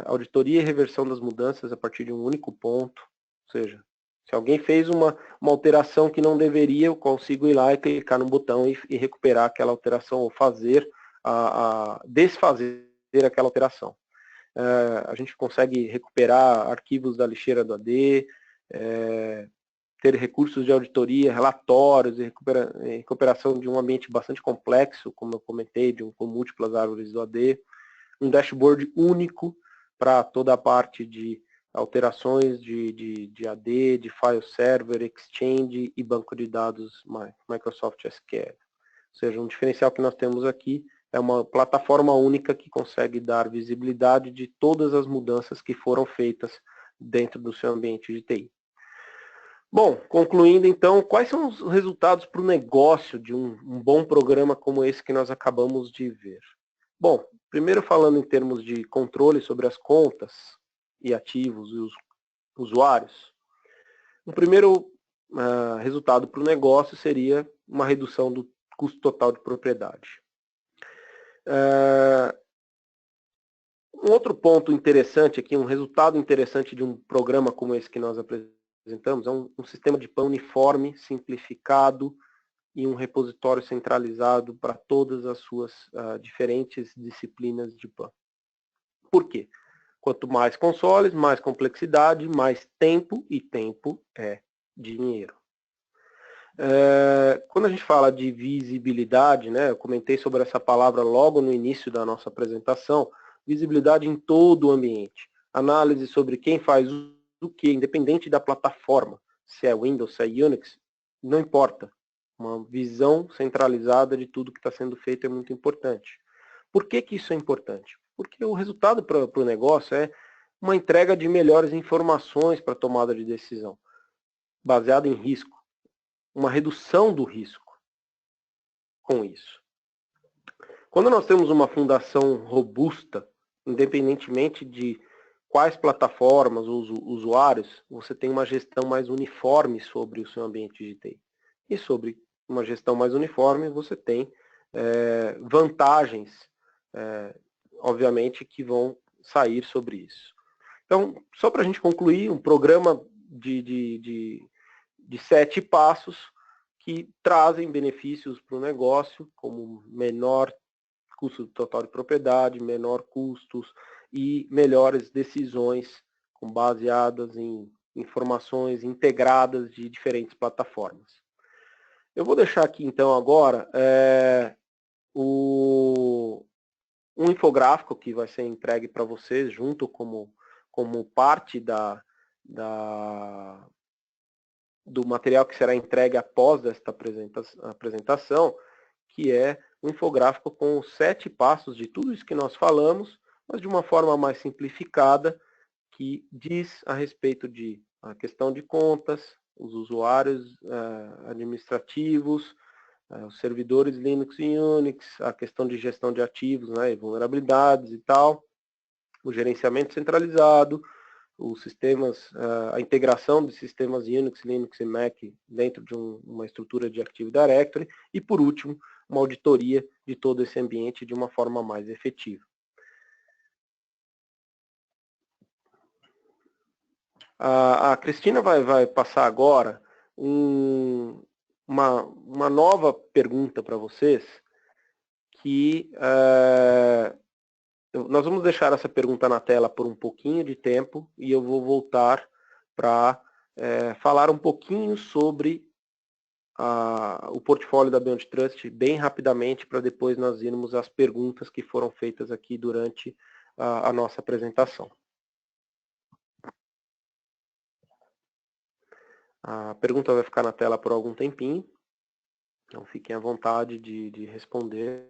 Auditoria e reversão das mudanças a partir de um único ponto, ou seja, se alguém fez uma alteração que não deveria, eu consigo ir lá e clicar no botão e recuperar aquela alteração, ou desfazer aquela alteração. A gente consegue recuperar arquivos da lixeira do AD, ter recursos de auditoria, relatórios e recuperação de um ambiente bastante complexo, como eu comentei, com múltiplas árvores do AD, um dashboard único para toda a parte de alterações de AD, de file server, Exchange e banco de dados Microsoft SQL. Ou seja, um diferencial que nós temos aqui é uma plataforma única que consegue dar visibilidade de todas as mudanças que foram feitas dentro do seu ambiente de TI. Bom, concluindo então, quais são os resultados para o negócio de um bom programa como esse que nós acabamos de ver? Bom, primeiro falando em termos de controle sobre as contas e ativos e os usuários, o primeiro resultado para o negócio seria uma redução do custo total de propriedade. Um outro ponto interessante aqui, um resultado interessante de um programa como esse que nós apresentamos, é um sistema de PAN uniforme, simplificado e um repositório centralizado para todas as suas diferentes disciplinas de PAN. Por quê? Quanto mais consoles, mais complexidade, mais tempo, e tempo é dinheiro. Quando a gente fala de visibilidade, né, eu comentei sobre essa palavra logo no início da nossa apresentação, visibilidade em todo o ambiente, análise sobre quem faz o que, independente da plataforma, se é Windows, se é Unix, não importa. Uma visão centralizada de tudo que está sendo feito é muito importante. Por que isso é importante? Porque o resultado para o negócio é uma entrega de melhores informações para a tomada de decisão, baseada em risco. Uma redução do risco com isso. Quando nós temos uma fundação robusta, independentemente de quais plataformas ou usuários, você tem uma gestão mais uniforme sobre o seu ambiente de TI. E sobre uma gestão mais uniforme, você tem vantagens, obviamente, que vão sair sobre isso. Então, só para a gente concluir, um programa de 7 passos que trazem benefícios para o negócio, como menor custo total de propriedade, menor custos e melhores decisões baseadas em informações integradas de diferentes plataformas. Eu vou deixar aqui então agora um infográfico que vai ser entregue para vocês junto como parte do material que será entregue após esta apresentação, que é um infográfico com os 7 passos de tudo isso que nós falamos, mas de uma forma mais simplificada, que diz a respeito de a questão de contas, os usuários administrativos, os servidores Linux e Unix, a questão de gestão de ativos, né, e vulnerabilidades e tal, o gerenciamento centralizado, os sistemas, a integração de sistemas Unix, Linux e Mac dentro de uma estrutura de Active Directory e, por último, uma auditoria de todo esse ambiente de uma forma mais efetiva. A Cristina vai passar agora uma nova pergunta para vocês, que nós vamos deixar essa pergunta na tela por um pouquinho de tempo e eu vou voltar para falar um pouquinho sobre o portfólio da Beyond Trust bem rapidamente, para depois nós irmos às perguntas que foram feitas aqui durante a nossa apresentação. A pergunta vai ficar na tela por algum tempinho, então fiquem à vontade de responder.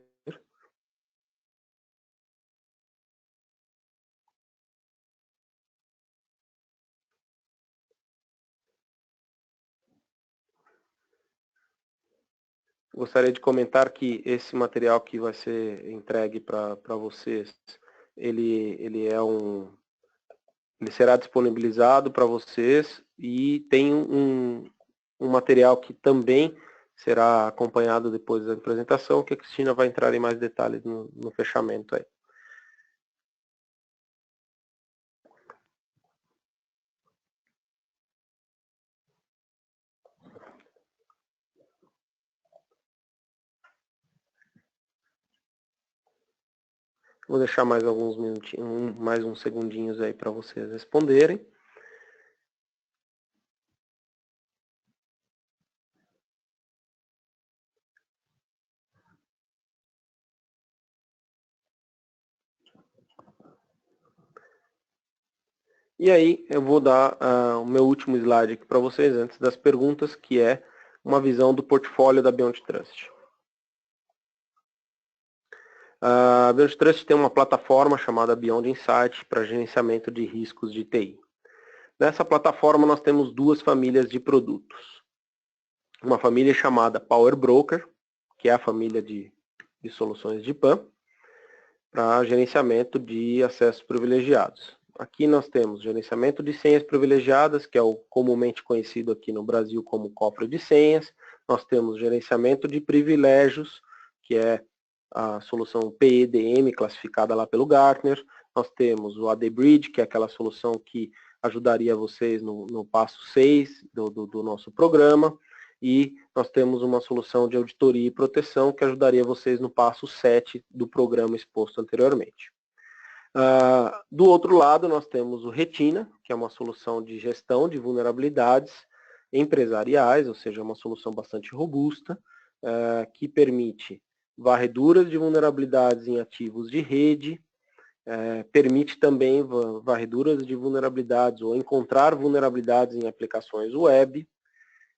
Gostaria de comentar que esse material que vai ser entregue para vocês, ele será disponibilizado para vocês e tem um material que também será acompanhado depois da apresentação, que a Cristina vai entrar em mais detalhes no fechamento aí. Vou deixar mais alguns minutinhos, mais uns segundinhos aí para vocês responderem. E aí eu vou dar o meu último slide aqui para vocês antes das perguntas, que é uma visão do portfólio da Beyond Trust. A Beyond Trust tem uma plataforma chamada Beyond Insight para gerenciamento de riscos de TI. Nessa plataforma nós temos duas famílias de produtos. Uma família chamada Power Broker, que é a família de soluções de PAM, para gerenciamento de acessos privilegiados. Aqui nós temos gerenciamento de senhas privilegiadas, que é o comumente conhecido aqui no Brasil como cofre de senhas. Nós temos gerenciamento de privilégios, que é a solução PEDM, classificada lá pelo Gartner. Nós temos o AD Bridge, que é aquela solução que ajudaria vocês no passo 6 do nosso programa. E nós temos uma solução de auditoria e proteção que ajudaria vocês no passo 7 do programa exposto anteriormente. Do outro lado, nós temos o Retina, que é uma solução de gestão de vulnerabilidades empresariais, ou seja, uma solução bastante robusta, que permite varreduras de vulnerabilidades em ativos de rede, permite também varreduras de vulnerabilidades ou encontrar vulnerabilidades em aplicações web.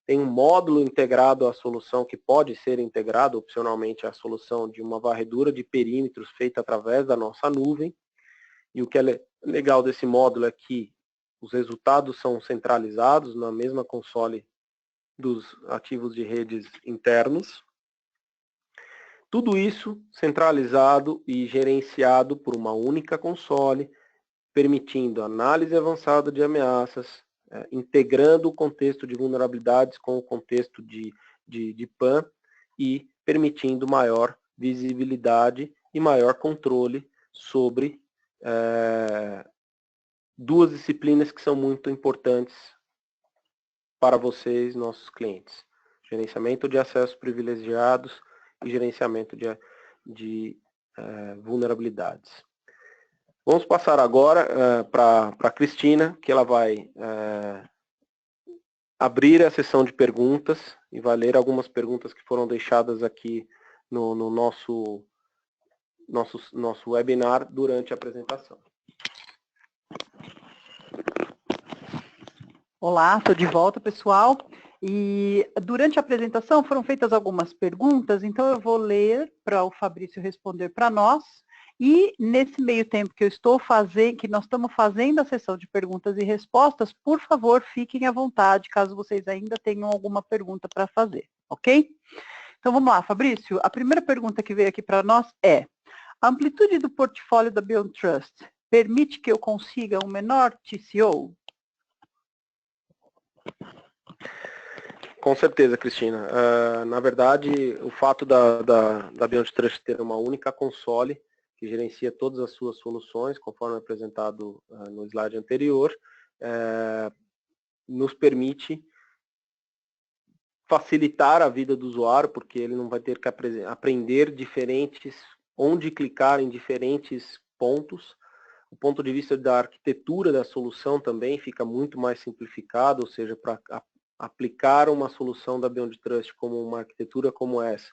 Tem um módulo integrado à solução que pode ser integrado opcionalmente à solução de uma varredura de perímetros feita através da nossa nuvem. E o que é legal desse módulo é que os resultados são centralizados na mesma console dos ativos de redes internos. Tudo isso centralizado e gerenciado por uma única console, permitindo análise avançada de ameaças, integrando o contexto de vulnerabilidades com o contexto de PAM e permitindo maior visibilidade e maior controle sobre duas disciplinas que são muito importantes para vocês, nossos clientes. Gerenciamento de acessos privilegiados e gerenciamento de vulnerabilidades. Vamos passar agora para a Cristina, que ela vai abrir a sessão de perguntas e vai ler algumas perguntas que foram deixadas aqui no nosso webinar durante a apresentação. Olá, estou de volta, pessoal. E durante a apresentação foram feitas algumas perguntas, então eu vou ler para o Fabrício responder para nós. E nesse meio tempo que que nós estamos fazendo a sessão de perguntas e respostas, por favor, fiquem à vontade, caso vocês ainda tenham alguma pergunta para fazer, ok? Então vamos lá, Fabrício. A primeira pergunta que veio aqui para nós é: a amplitude do portfólio da Beyond Trust permite que eu consiga um menor TCO? Com certeza, Cristina. Na verdade, o fato da Beyond Trust ter uma única console que gerencia todas as suas soluções, conforme apresentado no slide anterior, nos permite facilitar a vida do usuário, porque ele não vai ter que aprender onde clicar em diferentes pontos. O ponto de vista da arquitetura da solução também fica muito mais simplificado, ou seja, para aplicar uma solução da Beyond Trust como uma arquitetura como essa,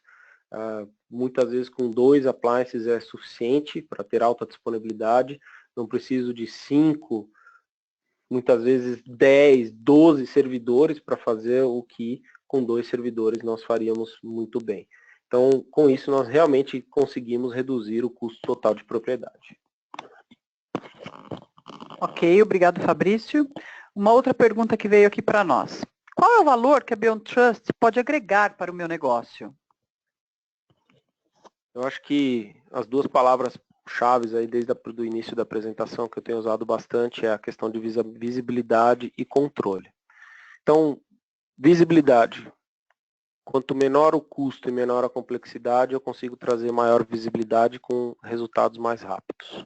muitas vezes com 2 appliances é suficiente para ter alta disponibilidade, não preciso de 5, muitas vezes 10, 12 servidores para fazer o que com 2 servidores nós faríamos muito bem. Então, com isso, nós realmente conseguimos reduzir o custo total de propriedade. Ok, obrigado, Fabrício. Uma outra pergunta que veio aqui para nós. Qual é o valor que a Beyond Trust pode agregar para o meu negócio? Eu acho que as 2 palavras-chave aí desde o início da apresentação que eu tenho usado bastante é a questão de visibilidade e controle. Então, visibilidade. Quanto menor o custo e menor a complexidade, eu consigo trazer maior visibilidade com resultados mais rápidos.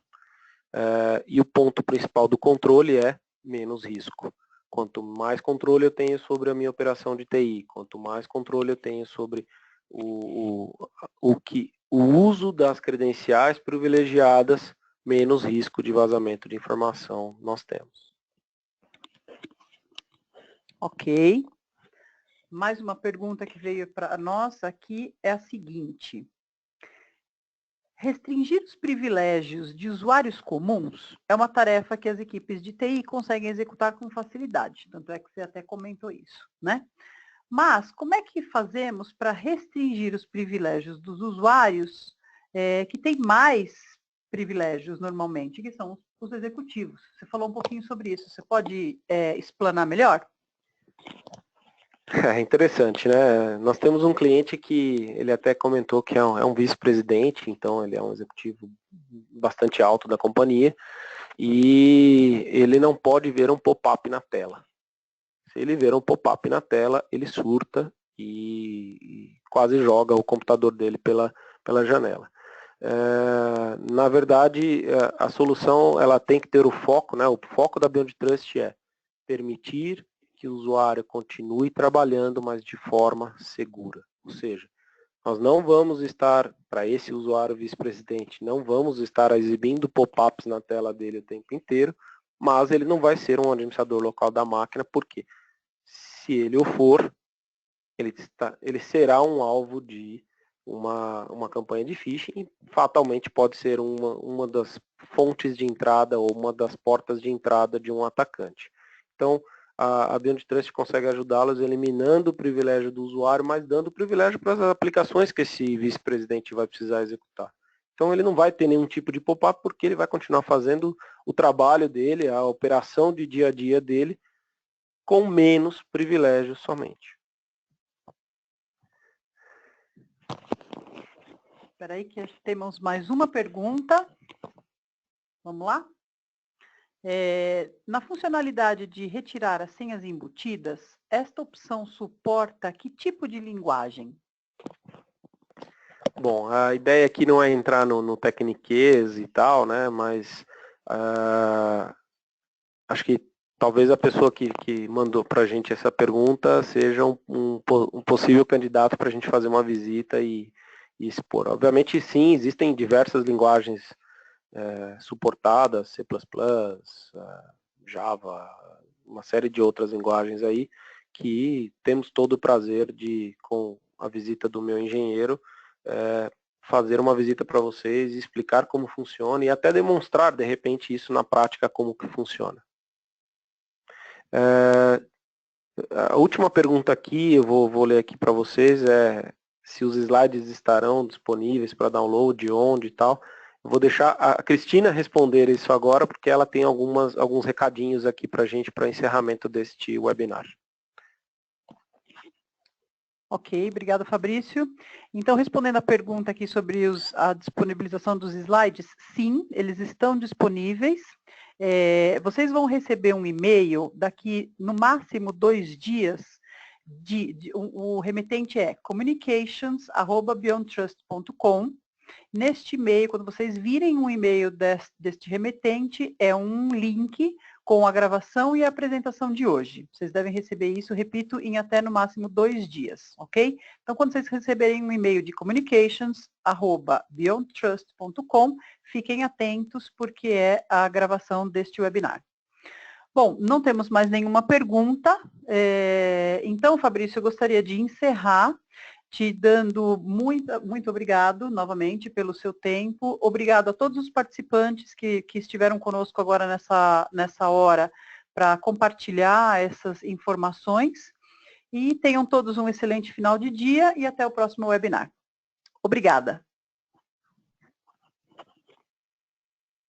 E o ponto principal do controle é menos risco. Quanto mais controle eu tenho sobre a minha operação de TI, quanto mais controle eu tenho sobre o uso das credenciais privilegiadas, menos risco de vazamento de informação nós temos. Ok. Mais uma pergunta que veio para nós aqui é a seguinte. Restringir os privilégios de usuários comuns é uma tarefa que as equipes de TI conseguem executar com facilidade. Tanto é que você até comentou isso, né? Mas como é que fazemos para restringir os privilégios dos usuários que têm mais privilégios normalmente, que são os executivos? Você falou um pouquinho sobre isso. Você pode explanar melhor? É interessante, né? Nós temos um cliente que ele até comentou que é um vice-presidente, então ele é um executivo bastante alto da companhia e ele não pode ver um pop-up na tela. Se ele ver um pop-up na tela, ele surta e quase joga o computador dele pela janela. Na verdade, a solução ela tem que ter o foco, né? O foco da Beyond Trust é permitir que o usuário continue trabalhando, mas de forma segura. Ou seja, nós não vamos estar, para esse usuário vice-presidente, não vamos estar exibindo pop-ups na tela dele o tempo inteiro, mas ele não vai ser um administrador local da máquina, porque se ele o for, ele será um alvo de uma campanha de phishing e fatalmente pode ser uma das fontes de entrada ou uma das portas de entrada de um atacante. Então, a Beyond Trust consegue ajudá-los eliminando o privilégio do usuário, mas dando privilégio para as aplicações que esse vice-presidente vai precisar executar. Então ele não vai ter nenhum tipo de pop-up porque ele vai continuar fazendo o trabalho dele, a operação de dia a dia dele, com menos privilégios somente. Espera aí que temos mais uma pergunta. Vamos lá? Na funcionalidade de retirar as senhas embutidas, esta opção suporta que tipo de linguagem? Bom, a ideia aqui não é entrar no tecniquez e tal, né? Mas acho que talvez a pessoa que mandou para a gente essa pergunta seja um possível candidato para a gente fazer uma visita e expor. Obviamente, sim, existem diversas linguagens suportadas, C++, Java, uma série de outras linguagens aí, que temos todo o prazer de, com a visita do meu engenheiro, fazer uma visita para vocês, explicar como funciona e até demonstrar, de repente, isso na prática, como que funciona. A última pergunta aqui, eu vou ler aqui para vocês, é se os slides estarão disponíveis para download, onde e tal. Eu vou deixar a Cristina responder isso agora, porque ela tem alguns recadinhos aqui para a gente, para encerramento deste webinar. Ok, obrigado, Fabrício. Então, respondendo a pergunta aqui sobre a disponibilização dos slides, sim, eles estão disponíveis. Vocês vão receber um e-mail daqui, no máximo, 2 dias. O remetente é communications@beyondtrust.com. Neste e-mail, quando vocês virem um e-mail deste remetente, é um link com a gravação e a apresentação de hoje. Vocês devem receber isso, repito, em até no máximo 2 dias, ok? Então, quando vocês receberem um e-mail de communications@beyondtrust.com, fiquem atentos, porque é a gravação deste webinar. Bom, não temos mais nenhuma pergunta. Então, Fabrício, eu gostaria de encerrar te dando muito obrigado novamente pelo seu tempo. Obrigado a todos os participantes que estiveram conosco agora nessa hora para compartilhar essas informações. E tenham todos um excelente final de dia e até o próximo webinar. Obrigada.